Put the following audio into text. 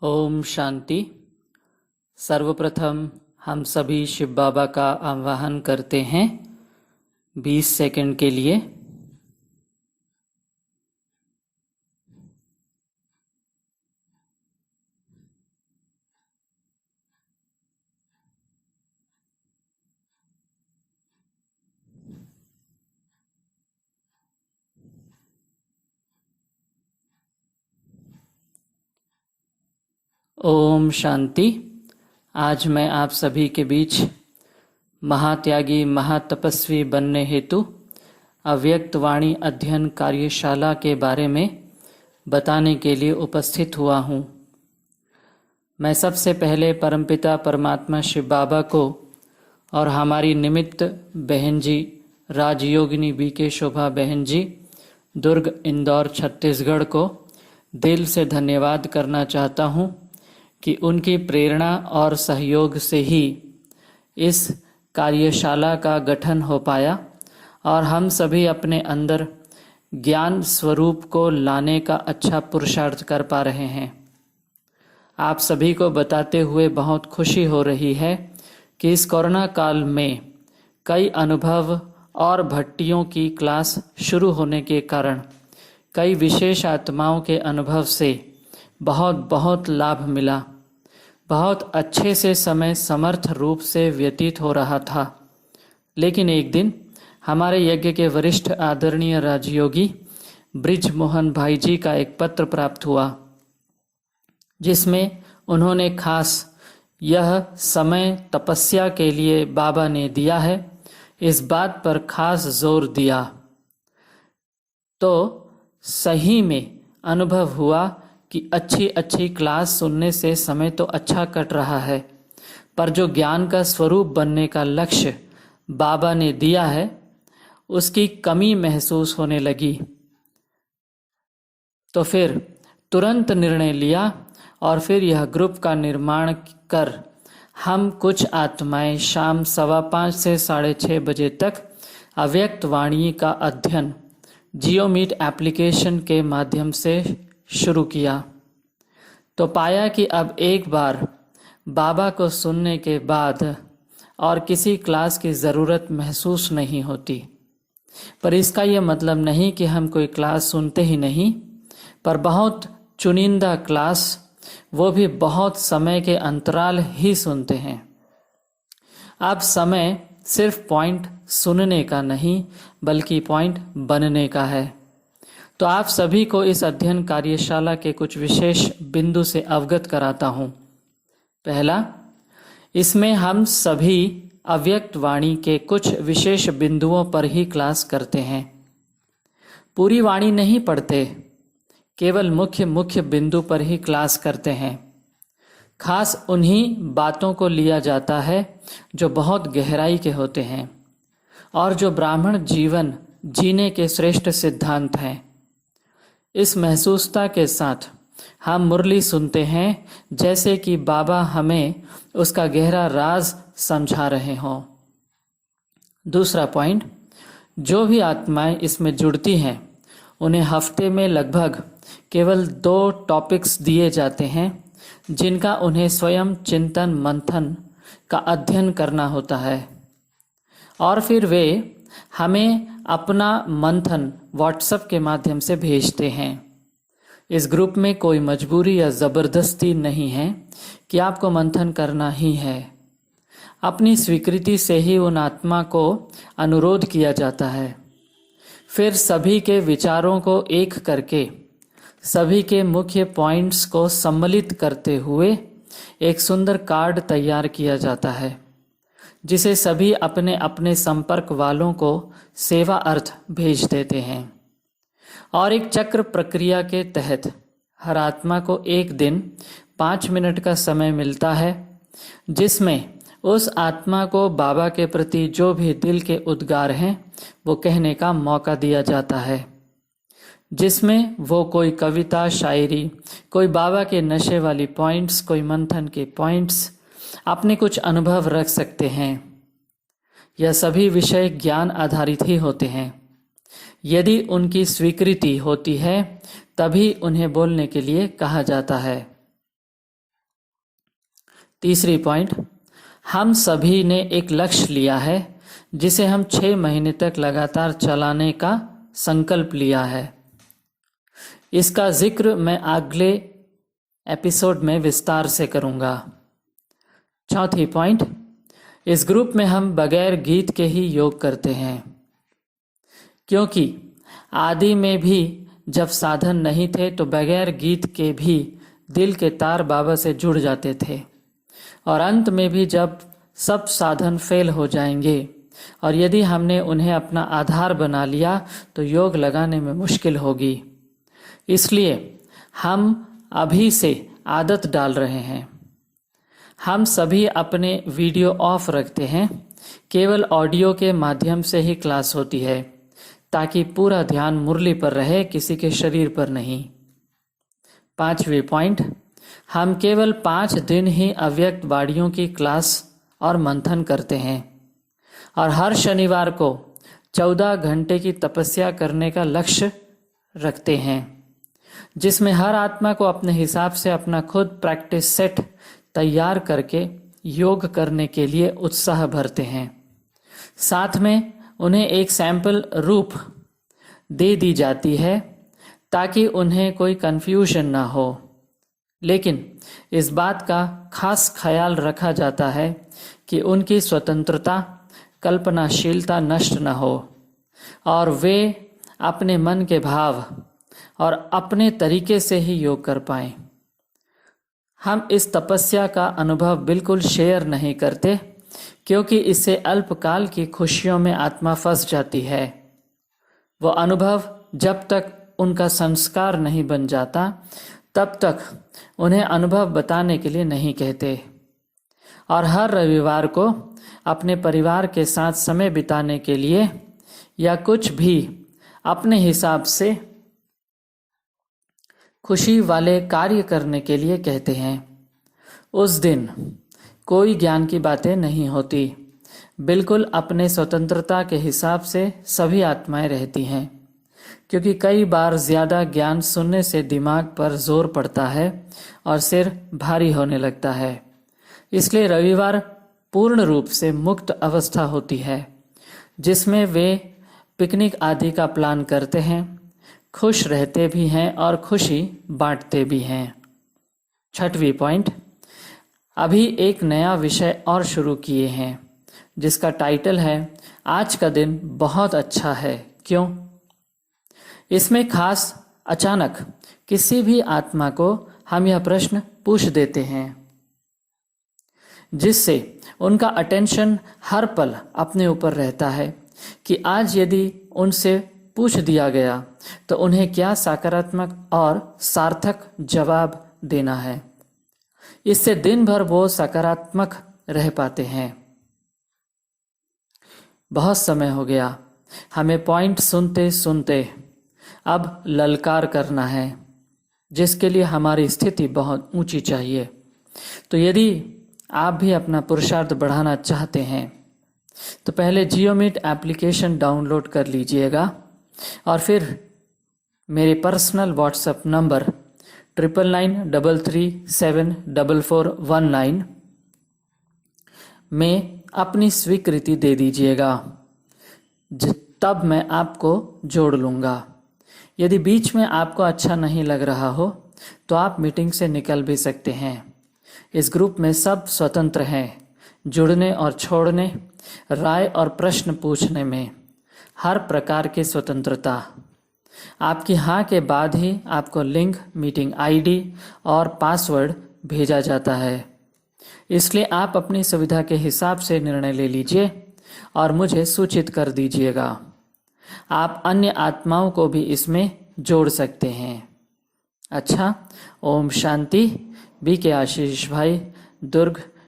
ओम शांति। सर्वप्रथम हम सभी शिव बाबा का आवाहन करते हैं 20 सेकंड के लिए। ओम शांति। आज मैं आप सभी के बीच महात्यागी महातपस्वी बनने हेतु अव्यक्त वाणी अध्ययन कार्यशाला के बारे में बताने के लिए उपस्थित हुआ हूँ। मैं सबसे पहले परमपिता परमात्मा शिव बाबा को और हमारी निमित्त बहन जी राजयोगिनी बीके शोभा बहन जी दुर्ग इंदौर छत्तीसगढ़ को दिल से धन्यवाद करना चाहता हूँ कि उनकी प्रेरणा और सहयोग से ही इस कार्यशाला का गठन हो पाया और हम सभी अपने अंदर ज्ञान स्वरूप को लाने का अच्छा पुरुषार्थ कर पा रहे हैं। आप सभी को बताते हुए बहुत खुशी हो रही है कि इस कोरोना काल में कई अनुभव और भट्टियों की क्लास शुरू होने के कारण कई विशेष आत्माओं के अनुभव से बहुत लाभ मिला। बहुत अच्छे से समय समर्थ रूप से व्यतीत हो रहा था, लेकिन एक दिन हमारे यज्ञ के वरिष्ठ आदरणीय राजयोगी ब्रिज मोहन भाई जी का एक पत्र प्राप्त हुआ, जिसमें उन्होंने खास यह समय तपस्या के लिए बाबा ने दिया है, इस बात पर खास जोर दिया। तो सही में अनुभव हुआ कि अच्छी क्लास सुनने से समय तो अच्छा कट रहा है, पर जो ज्ञान का स्वरूप बनने का लक्ष्य बाबा ने दिया है उसकी कमी महसूस होने लगी। तो फिर तुरंत निर्णय लिया और फिर यह ग्रुप का निर्माण कर हम कुछ आत्माएं शाम 5:15 से 6:30 बजे तक अव्यक्त वाणी का अध्ययन जियो मीट एप्लीकेशन के माध्यम से शुरू किया। तो पाया कि अब एक बार बाबा को सुनने के बाद और किसी क्लास की ज़रूरत महसूस नहीं होती। पर इसका यह मतलब नहीं कि हम कोई क्लास सुनते ही नहीं, पर बहुत चुनिंदा क्लास, वो भी बहुत समय के अंतराल ही सुनते हैं। अब समय सिर्फ पॉइंट सुनने का नहीं बल्कि पॉइंट बनने का है। तो आप सभी को इस अध्ययन कार्यशाला के कुछ विशेष बिंदु से अवगत कराता हूँ। पहला, इसमें हम सभी अव्यक्त वाणी के कुछ विशेष बिंदुओं पर ही क्लास करते हैं। पूरी वाणी नहीं पढ़ते, केवल मुख्य बिंदु पर ही क्लास करते हैं। खास उन्हीं बातों को लिया जाता है जो बहुत गहराई के होते हैं और जो ब्राह्मण जीवन जीने के श्रेष्ठ सिद्धांत हैं। इस महसूसता के साथ हम मुरली सुनते हैं जैसे कि बाबा हमें उसका गहरा राज समझा रहे हों। दूसरा पॉइंट, जो भी आत्माएं इसमें जुड़ती हैं उन्हें हफ्ते में लगभग केवल 2 टॉपिक्स दिए जाते हैं जिनका उन्हें स्वयं चिंतन मंथन का अध्ययन करना होता है और फिर वे हमें अपना मंथन व्हाट्सएप के माध्यम से भेजते हैं। इस ग्रुप में कोई मजबूरी या ज़बरदस्ती नहीं है कि आपको मंथन करना ही है। अपनी स्वीकृति से ही उन आत्मा को अनुरोध किया जाता है। फिर सभी के विचारों को एक करके सभी के मुख्य पॉइंट्स को सम्मिलित करते हुए एक सुंदर कार्ड तैयार किया जाता है, जिसे सभी अपने अपने संपर्क वालों को सेवा अर्थ भेज देते हैं। और एक चक्र प्रक्रिया के तहत हर आत्मा को एक दिन 5 मिनट का समय मिलता है, जिसमें उस आत्मा को बाबा के प्रति जो भी दिल के उद्गार हैं वो कहने का मौका दिया जाता है, जिसमें वो कोई कविता शायरी, कोई बाबा के नशे वाली पॉइंट्स, कोई मंथन के पॉइंट्स, अपने कुछ अनुभव रख सकते हैं। यह सभी विषय ज्ञान आधारित ही होते हैं। यदि उनकी स्वीकृति होती है तभी उन्हें बोलने के लिए कहा जाता है। तीसरी पॉइंट, हम सभी ने एक लक्ष्य लिया है जिसे हम 6 महीने तक लगातार चलाने का संकल्प लिया है। इसका जिक्र मैं अगले एपिसोड में विस्तार से करूँगा। चौथी पॉइंट, इस ग्रुप में हम बगैर गीत के ही योग करते हैं, क्योंकि आदि में भी जब साधन नहीं थे तो बगैर गीत के भी दिल के तार बाबा से जुड़ जाते थे, और अंत में भी जब सब साधन फेल हो जाएंगे और यदि हमने उन्हें अपना आधार बना लिया तो योग लगाने में मुश्किल होगी। इसलिए हम अभी से आदत डाल रहे हैं। हम सभी अपने वीडियो ऑफ रखते हैं, केवल ऑडियो के माध्यम से ही क्लास होती है, ताकि पूरा ध्यान मुरली पर रहे, किसी के शरीर पर नहीं। पांचवी पॉइंट, हम केवल 5 दिन ही अव्यक्त वाणियों की क्लास और मंथन करते हैं और हर शनिवार को 14 घंटे की तपस्या करने का लक्ष्य रखते हैं, जिसमें हर आत्मा को अपने हिसाब से अपना खुद प्रैक्टिस सेट तैयार करके योग करने के लिए उत्साह भरते हैं। साथ में उन्हें एक सैंपल रूप दे दी जाती है ताकि उन्हें कोई कन्फ्यूजन ना हो, लेकिन इस बात का खास ख्याल रखा जाता है कि उनकी स्वतंत्रता, कल्पनाशीलता नष्ट न हो और वे अपने मन के भाव और अपने तरीके से ही योग कर पाएं। हम इस तपस्या का अनुभव बिल्कुल शेयर नहीं करते, क्योंकि इससे अल्पकाल की खुशियों में आत्मा फंस जाती है। वो अनुभव जब तक उनका संस्कार नहीं बन जाता तब तक उन्हें अनुभव बताने के लिए नहीं कहते, और हर रविवार को अपने परिवार के साथ समय बिताने के लिए या कुछ भी अपने हिसाब से खुशी वाले कार्य करने के लिए कहते हैं। उस दिन कोई ज्ञान की बातें नहीं होती, बिल्कुल अपने स्वतंत्रता के हिसाब से सभी आत्माएं रहती हैं, क्योंकि कई बार ज़्यादा ज्ञान सुनने से दिमाग पर जोर पड़ता है और सिर भारी होने लगता है। इसलिए रविवार पूर्ण रूप से मुक्त अवस्था होती है, जिसमें वे पिकनिक आदि का प्लान करते हैं, खुश रहते भी हैं और खुशी बांटते भी हैं। छठवीं पॉइंट, अभी एक नया विषय और शुरू किए हैं जिसका टाइटल है आज का दिन बहुत अच्छा है, क्यों? इसमें खास अचानक किसी भी आत्मा को हम यह प्रश्न पूछ देते हैं, जिससे उनका अटेंशन हर पल अपने ऊपर रहता है कि आज यदि उनसे पूछ दिया गया तो उन्हें क्या सकारात्मक और सार्थक जवाब देना है। इससे दिन भर वो सकारात्मक रह पाते हैं। बहुत समय हो गया हमें पॉइंट सुनते सुनते, अब ललकार करना है, जिसके लिए हमारी स्थिति बहुत ऊंची चाहिए। तो यदि आप भी अपना पुरुषार्थ बढ़ाना चाहते हैं तो पहले जियोमीट एप्लीकेशन डाउनलोड कर लीजिएगा और फिर मेरे पर्सनल व्हाट्सएप नंबर 9993374419 में अपनी स्वीकृति दे दीजिएगा, तब मैं आपको जोड़ लूँगा। यदि बीच में आपको अच्छा नहीं लग रहा हो तो आप मीटिंग से निकल भी सकते हैं। इस ग्रुप में सब स्वतंत्र हैं, जुड़ने और छोड़ने, राय और प्रश्न पूछने में हर प्रकार की स्वतंत्रता। आपकी हाँ के बाद ही आपको लिंक, मीटिंग आईडी और पासवर्ड भेजा जाता है। इसलिए आप अपनी सुविधा के हिसाब से निर्णय ले लीजिए और मुझे सूचित कर दीजिएगा। आप अन्य आत्माओं को भी इसमें जोड़ सकते हैं। अच्छा, ओम शांति। बी के आशीष भाई, दुर्ग,